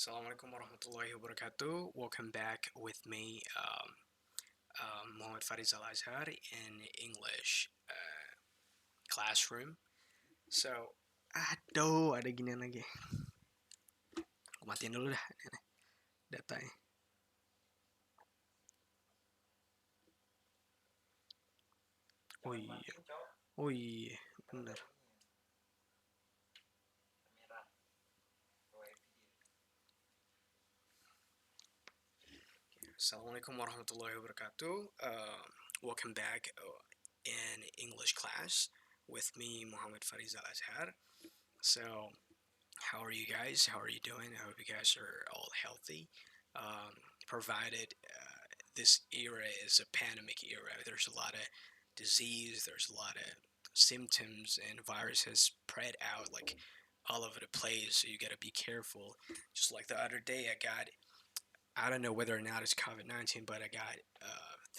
Assalamualaikum warahmatullahi wabarakatuh. Welcome back with me, Muhammad Faris Al Azhar in English classroom. So, aduh, ada ginian lagi. Aku matiin dulu dah datanya. Oh iya, oh iya, bener. Assalamualaikum warahmatullahi wabarakatuh. Welcome back in English class with me, Muhammad Faris Al Azhar. So, how are you guys? How are you doing? I hope you guys are all healthy. Provided this era is a pandemic era, there's a lot of disease, there's a lot of symptoms, and virus has spread out like all over the place. So you gotta be careful. Just like the other day, I don't know whether or not it's COVID-19, but I got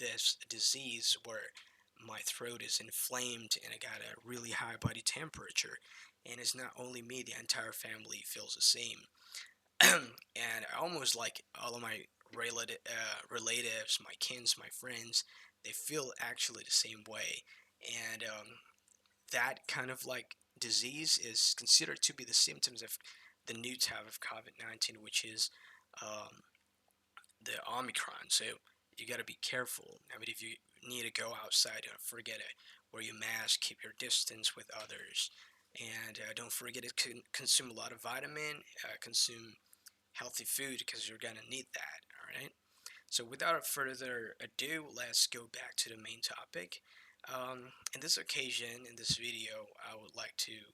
this disease where my throat is inflamed and I got a really high body temperature. And it's not only me, the entire family feels the same. And almost like all of my relatives, my kins, my friends, they feel actually the same way. And that kind of like disease is considered to be the symptoms of the new type of COVID-19, which is um, the Omicron. So you got to be careful. I mean, if you need to go outside, don't forget it. Wear your mask, keep your distance with others, and don't forget to consume a lot of vitamin, consume healthy food because you're gonna need that. All right. So without further ado, let's go back to the main topic. In this occasion, in this video, I would like to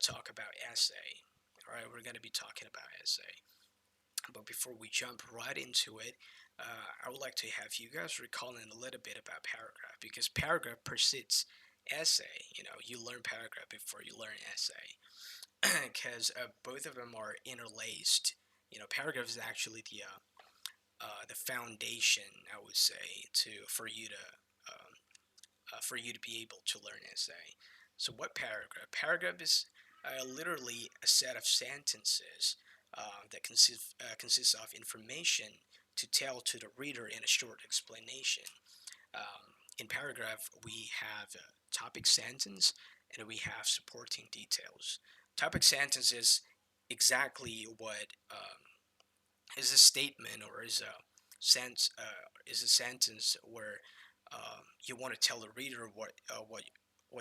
talk about essay. All right, we're gonna be talking about essay. But before we jump right into it, I would like to have you guys recalling a little bit about paragraph because paragraph precedes essay. You know, you learn paragraph before you learn essay because both of them are interlaced. You know, paragraph is actually the foundation, I would say, to for you to be able to learn essay. So, what paragraph? Paragraph is literally a set of sentences that consists of information to tell to the reader in a short explanation. In paragraph, we have a topic sentence and we have supporting details. Topic sentence is exactly what is a statement or is a sentence where you want to tell the reader what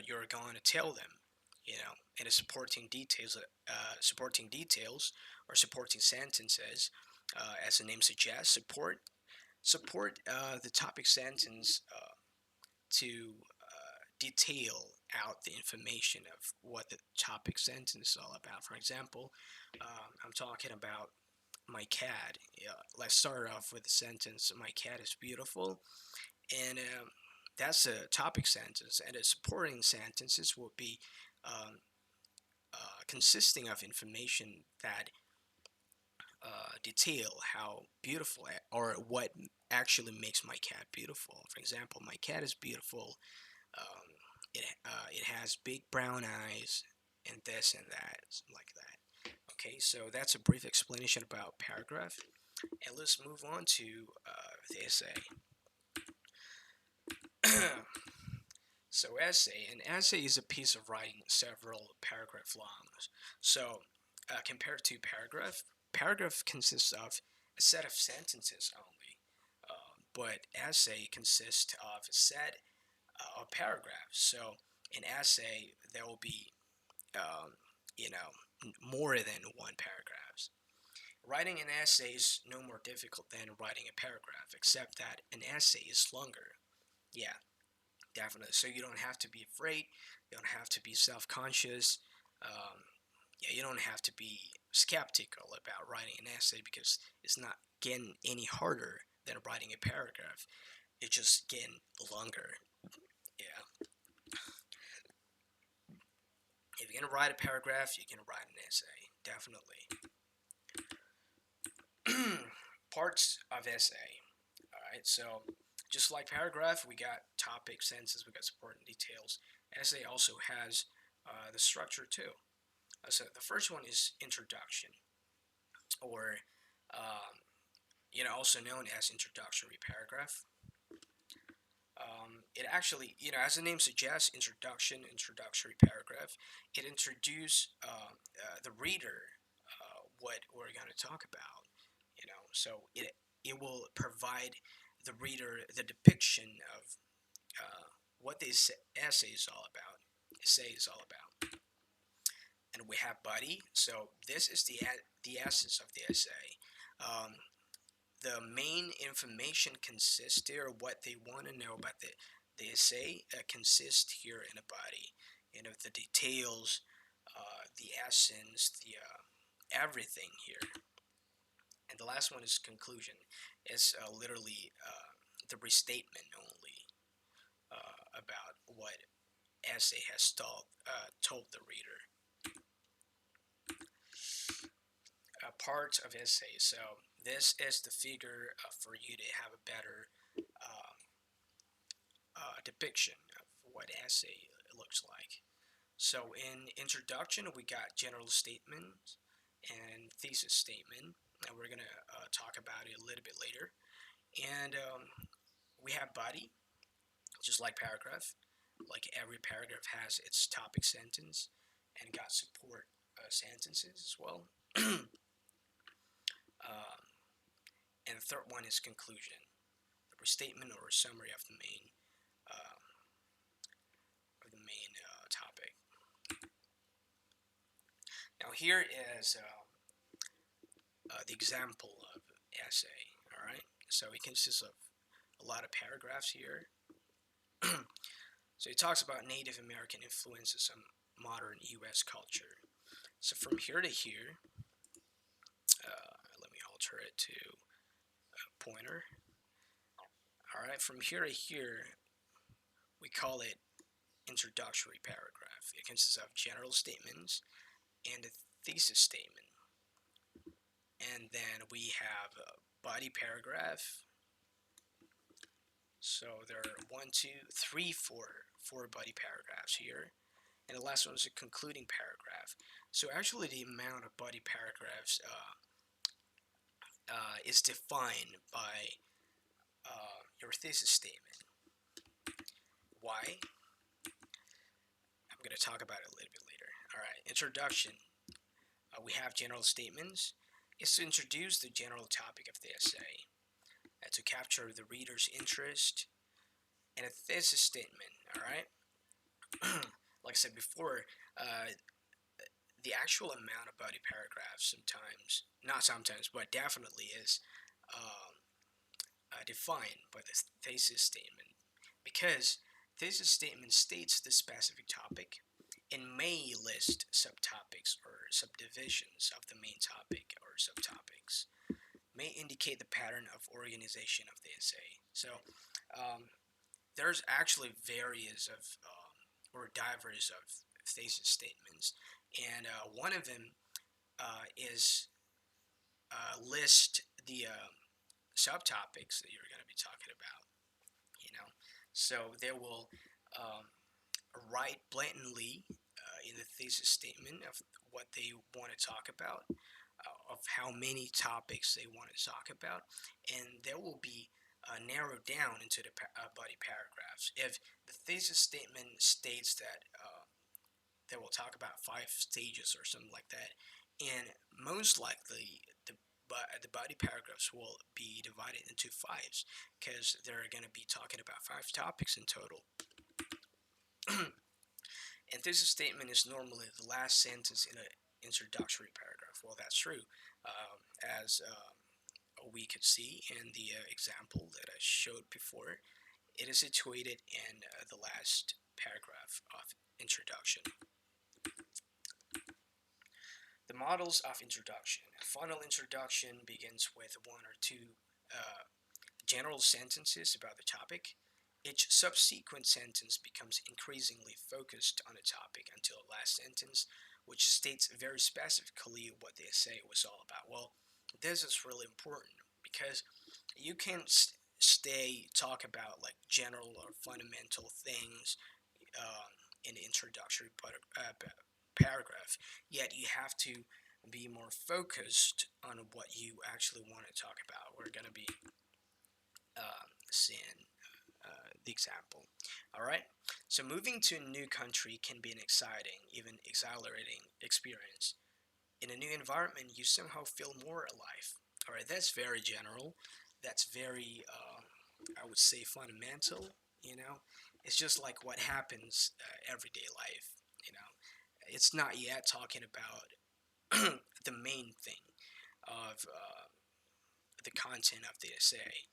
you're going to tell them, you know, and the supporting details or supporting sentences, as the name suggests, support the topic sentence to detail out the information of what the topic sentence is all about. For example, I'm talking about my cat. Let's start off with the sentence, "My cat is beautiful," and that's a topic sentence. And the supporting sentences will be um, consisting of information that detail how beautiful or what actually makes my cat beautiful. For example, my cat is beautiful. It has big brown eyes and this and that, like that. Okay, so that's a brief explanation about paragraph, and let's move on to the essay. So an essay is a piece of writing several paragraph long. So compared to paragraph consists of a set of sentences only, but essay consists of a set of paragraphs. So an essay there will be um, you know more than one paragraphs. Writing an essay is no more difficult than writing a paragraph, except that an essay is longer. Yeah, definitely. So you don't have to be afraid. You don't have to be self-conscious. Um, yeah, you don't have to be skeptical about writing an essay because it's not getting any harder than writing a paragraph. It's just getting longer. Yeah. If you're gonna write a paragraph, you can write an essay. Definitely. Parts of essay. All right. So just like paragraph, we got topic, sentences, we got supporting details. Essay also has the structure too. So the first one is introduction, or um, also known as introductory paragraph. It actually, as the name suggests, introductory paragraph, it introduces the reader what we're going to talk about. So it will provide the reader the depiction of what this essay is all about. And we have body. So this is the essence of the essay. Um, the main information consists there. What they want to know about the essay consists here in a body. The details, the essence, the everything here. And the last one is conclusion. It's literally the restatement only about what essay has told the reader. Parts of essay. So this is the figure for you to have a better uh, depiction of what essay looks like. So in introduction, we got general statement and thesis statement, and we're gonna talk about it a little bit later. And we have body, just like paragraph. Like every paragraph has its topic sentence, and got support sentences as well. uh, and the third one is conclusion, the restatement or summary uh, of the main topic. Now here is the example of essay. All right, so it consists of a lot of paragraphs here. So it talks about Native American influences on modern U.S. culture. So from here to here, let me alter it to a pointer. All right, from here to here, we call it introductory paragraph. It consists of general statements and a thesis statement. And then we have a body paragraph. So there are one, two, three, four body paragraphs here. And the last one is a concluding paragraph. So actually the amount of body paragraphs is defined by your thesis statement. Why? I'm going to talk about it a little bit later. Alright, introduction. We have general statements. It's to introduce the general topic of the essay, to capture the reader's interest, and a thesis statement. Alright? Like I said before, the actual amount of body paragraphs sometimes, not sometimes, but definitely is um, defined by the thesis statement, because thesis statement states the specific topic and may list subtopics or subdivisions of the main topic or subtopics, may indicate the pattern of organization of the essay. So um, there's actually various of or diverse of thesis statements, and one of them is list the subtopics that you're going to be talking about. So they will um, write blatantly in the thesis statement of what they want to talk about, of how many topics they want to talk about, and they will be narrowed down into the body paragraphs. If the thesis statement states that they will talk about 5 stages or something like that, and most likely the body paragraphs will be divided into fives because they're going to be talking about 5 topics in total. And thesis statement is normally the last sentence in an introductory paragraph. Well, that's true. As we could see in the example that I showed before, it is situated in the last paragraph of introduction. The models of introduction. A funnel introduction begins with one or two general sentences about the topic. Each subsequent sentence becomes increasingly focused on a topic until the last sentence, which states very specifically what the essay was all about. Well, this is really important because you can talk about like general or fundamental things in the introductory paragraph, yet you have to be more focused on what you actually want to talk about. We're gonna be seeing the example. All right. So moving to a new country can be an exciting, even exhilarating experience. In a new environment, you somehow feel more alive. All right. That's very general. That's very, I would say, fundamental. You know, it's just like what happens everyday life. You know, it's not yet talking about the main thing of the content of the essay.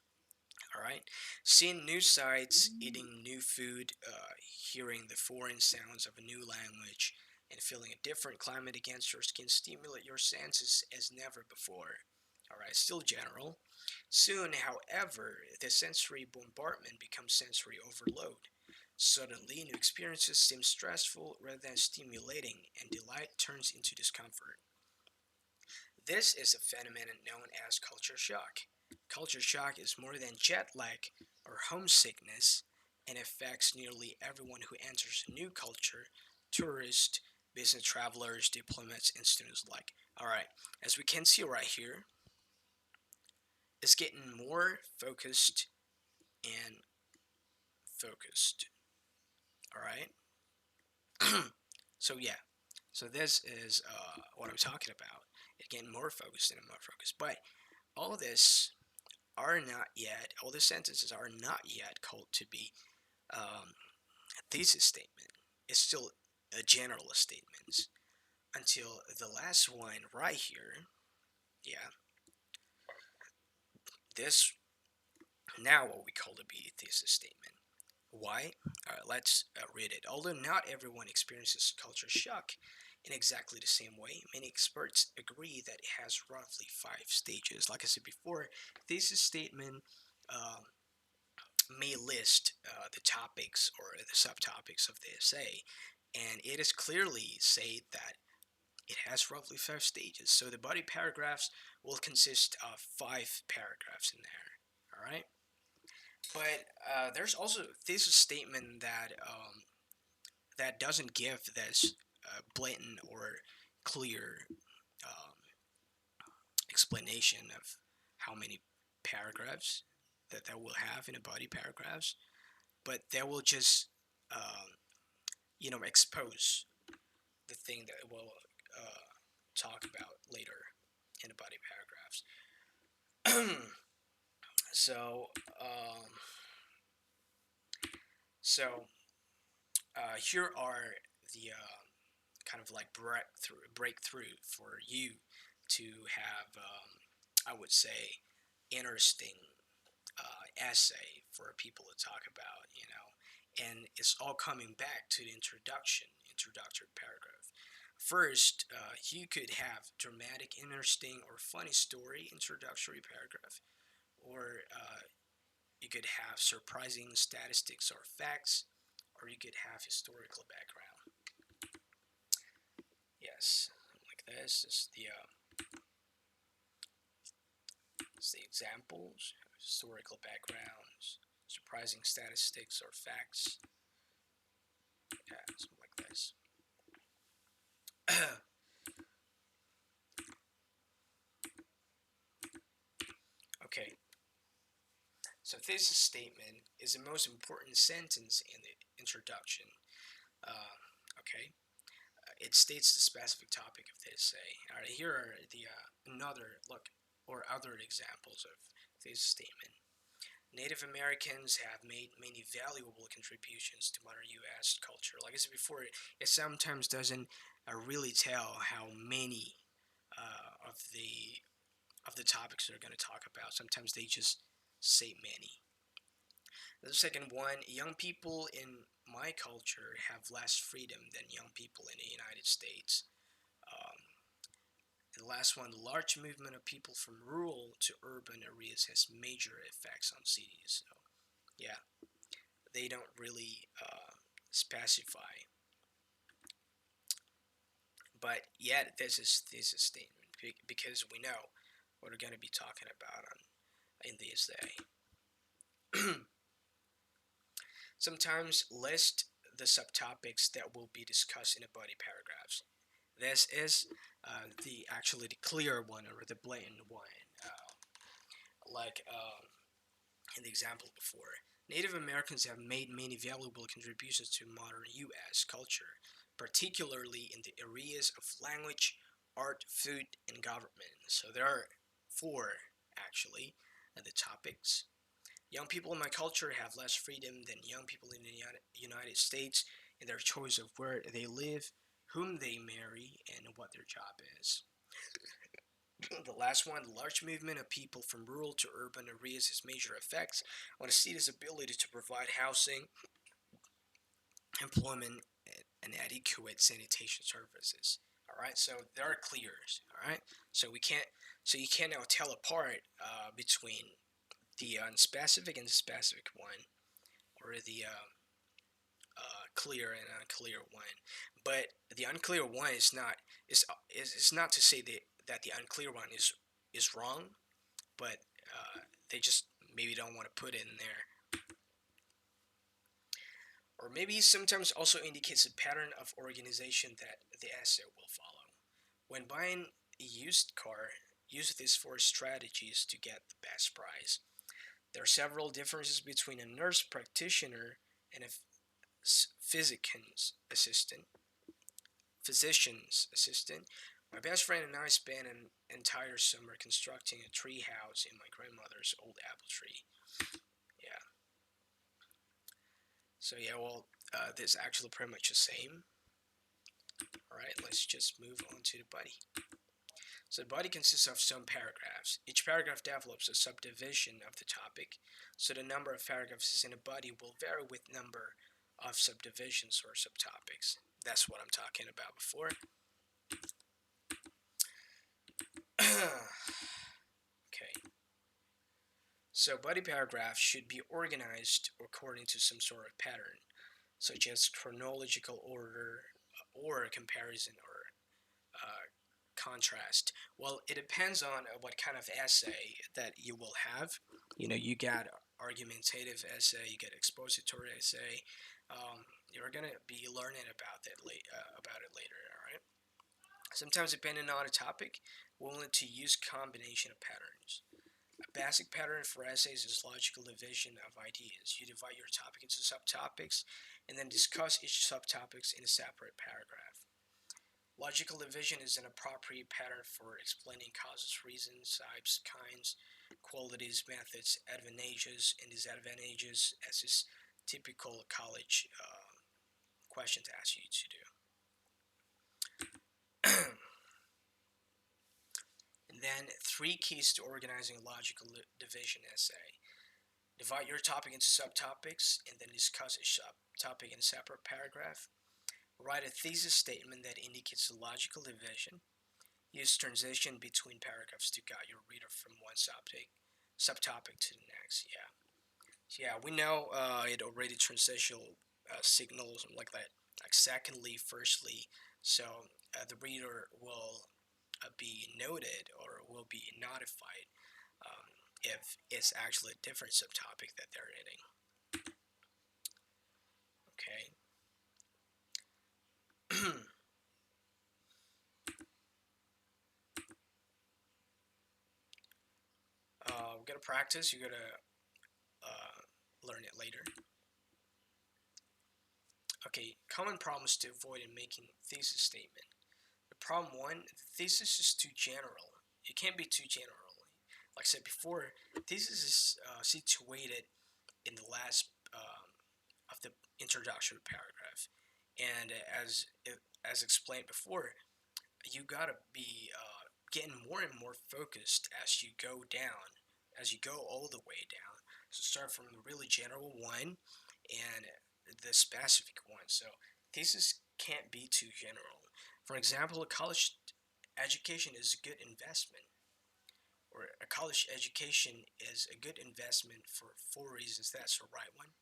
All right, seeing new sights, eating new food, hearing the foreign sounds of a new language, and feeling a different climate against yours can stimulate your senses as never before. All right, still general. Soon, however, the sensory bombardment becomes sensory overload. Suddenly, new experiences seem stressful rather than stimulating, and delight turns into discomfort. This is a phenomenon known as culture shock. Culture shock is more than jet lag or homesickness and affects nearly everyone who enters a new culture: tourists, business travelers, diplomats, and students alike. Alright, as we can see right here, it's getting more focused and focused. Alright? So, yeah, so this is what I'm talking about. It's getting more focused and more focused. But all of this are not yet, all the sentences are not yet called to be um, a thesis statement. It's still a general statement until the last one right here. Yeah, this now what we call to be a thesis statement. Why? Let's read it. Although not everyone experiences culture shock in exactly the same way, many experts agree that it has roughly five stages. Like I said before, thesis statement um, may list the topics or the subtopics of the essay, and it is clearly said that it has roughly five stages. So the body paragraphs will consist of five paragraphs in there. All right, but there's also this statement that that doesn't give this blatant or clear um, explanation of how many paragraphs that will have in a body paragraphs, but they will just um, expose the thing that we'll talk about later in the body paragraphs. so, um, so here are the kind of like breakthrough for you to have, I would say, interesting essay for people to talk about, and it's all coming back to the introductory paragraph. First, you could have dramatic, interesting, or funny story introductory paragraph, or you could have surprising statistics or facts, or you could have historical background. Yes, like this is the examples: historical backgrounds, surprising statistics or facts. Yeah, something like this. Okay, so thesis statement is the most important sentence in the introduction. Uh, okay, it states the specific topic of the essay. All right, here are the another look or other examples of thesis statement. Native Americans have made many valuable contributions to modern U.S. culture. Like I said before, it sometimes doesn't really tell how many of the topics they're going to talk about. Sometimes they just say many. The second one, young people in my culture have less freedom than young people in the United States. Um, the last one, the large movement of people from rural to urban areas has major effects on cities. So, yeah, they don't really specify. But yet, this is a statement because we know what we're going to be talking about in this day. Sometimes list the subtopics that will be discussed in the body paragraphs. This is the clear one or the blatant one, like in the example before. Native Americans have made many valuable contributions to modern U.S. culture, particularly in the areas of language, art, food, and government. So there are four actually the topics. Young people in my culture have less freedom than young people in the United States in their choice of where they live, whom they marry, and what their job is. The last one, the large movement of people from rural to urban areas has major effects on a city's ability to provide housing, employment, and adequate sanitation services. All right, so there are clears. All right, so you can't now tell apart between the unspecific and the specific one, or the clear and unclear one. But the unclear one is not to say that the unclear one is wrong, but they just maybe don't want to put it in there. Or maybe sometimes also indicates a pattern of organization that the essay will follow. When buying a used car, use these four strategies to get the best price. There are several differences between a nurse practitioner and a physician's assistant. Physician's assistant. My best friend and I spent an entire summer constructing a tree house in my grandmother's old apple tree. Yeah. So yeah, well, this is actually pretty much the same. All right, let's just move on to the body. So the body consists of some paragraphs. Each paragraph develops a subdivision of the topic. So the number of paragraphs in a body will vary with number of subdivisions or subtopics. That's what I'm talking about before. Okay. So body paragraphs should be organized according to some sort of pattern, such as chronological order or comparison or contrast. Well, it depends on what kind of essay that you will have. You got argumentative essay, you get expository essay. You're gonna be learning about it later. All right. Sometimes, depending on the topic, we'll need to use combination of patterns. A basic pattern for essays is logical division of ideas. You divide your topic into subtopics and then discuss each subtopics in a separate paragraph. Logical division is an appropriate pattern for explaining causes, reasons, types, kinds, qualities, methods, advantages, and disadvantages, as is typical college questions ask you to do. And then three keys to organizing a logical division essay. Divide your topic into subtopics and then discuss each subtopic in a separate paragraph. Write a thesis statement that indicates a logical division. Use transition between paragraphs to guide your reader from one subtopic to the next. Yeah, so yeah, we know it already transitional signals like that, like secondly, firstly. So the reader will be noted or will be notified if it's actually a different subtopic that they're reading. Okay. We're gonna practice. You're gonna learn it later. Okay, common problems to avoid in making thesis statement. The problem one, the thesis is too general. It can't be too general. Like I said before, thesis is situated in the last of the introductory paragraph, and as explained before, you gotta be getting more and more focused as you go down, as you go all the way down. So start from the really general one and the specific one. So thesis can't be too general. For example, a college education is a good investment, or a college education is a good investment for four reasons. That's the right one.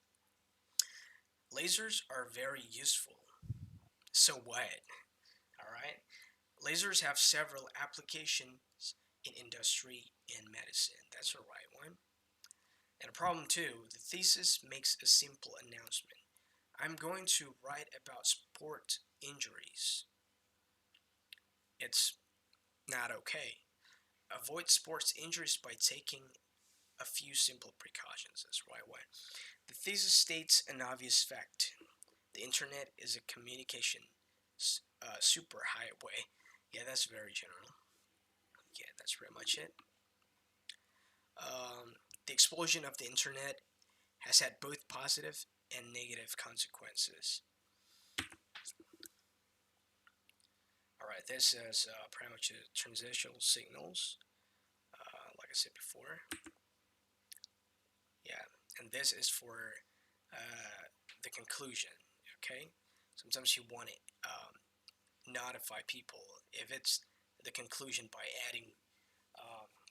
Lasers are very useful. So what? All right. Lasers have several applications in industry and medicine. That's the right one. And a problem two, the thesis makes a simple announcement. I'm going to write about sport injuries. It's not okay. Avoid sports injuries by taking a few simple precautions. That's right way. The thesis states an obvious fact. The internet is a communication superhighway. Yeah, that's very general. Yeah, that's pretty much it. Um, the explosion of the internet has had both positive and negative consequences. All right, this is pretty much transitional signals, like I said before. Yeah, and this is for the conclusion. Okay, sometimes you want to notify people if it's the conclusion by adding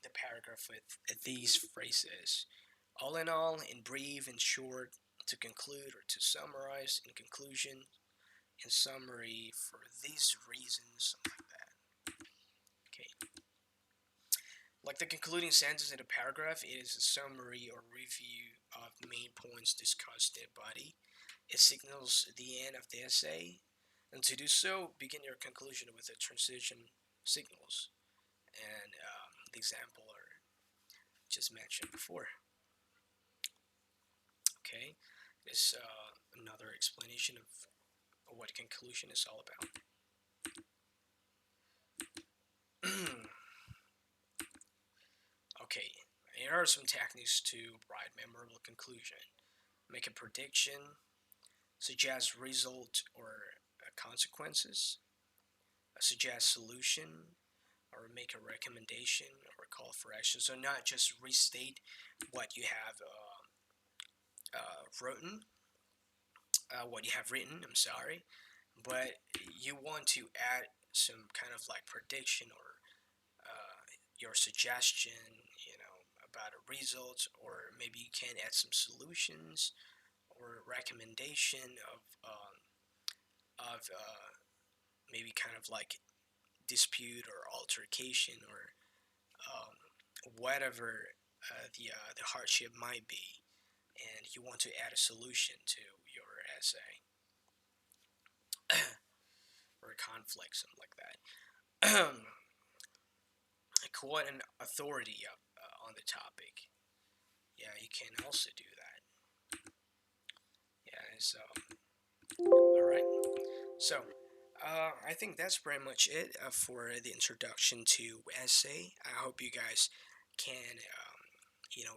the paragraph with these phrases. All in all, in brief, in short, to conclude or to summarize, in conclusion, in summary, for these reasons, something like that. Okay. Like the concluding sentence in a paragraph, it is a summary or review of main points discussed in the body. It signals the end of the essay, and to do so, begin your conclusion with the transition signals and the example are just mentioned before. Okay, this another explanation of what conclusion is all about. Okay, here are some techniques to write memorable conclusion. Make a prediction, suggest result or consequences, suggest solution, or make a recommendation or a call for action. So not just restate what you have written, what you have written. I'm sorry, but you want to add some kind of like prediction or your suggestion, about a result, or maybe you can add some solutions or recommendation of maybe kind of like dispute or altercation or whatever the hardship might be, and you want to add a solution to your essay or a conflict, something like that. Quote an authority on the topic. Yeah, you can also do that. Yeah, so all right. So I think that's pretty much it for the introduction to essay. I hope you guys can,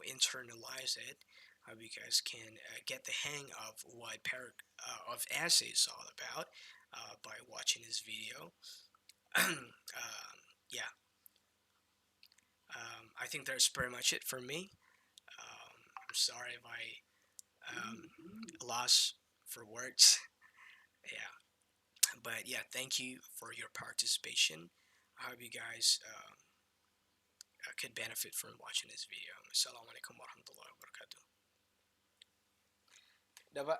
internalize it. I hope you guys can get the hang of what of essay is all about by watching this video. Yeah, I think that's pretty much it for me. I'm sorry if I lost for words. Yeah, but yeah, thank you for your participation. I hope you guys could benefit from watching this video. Assalamualaikum warahmatullahi wabarakatuh. Dapat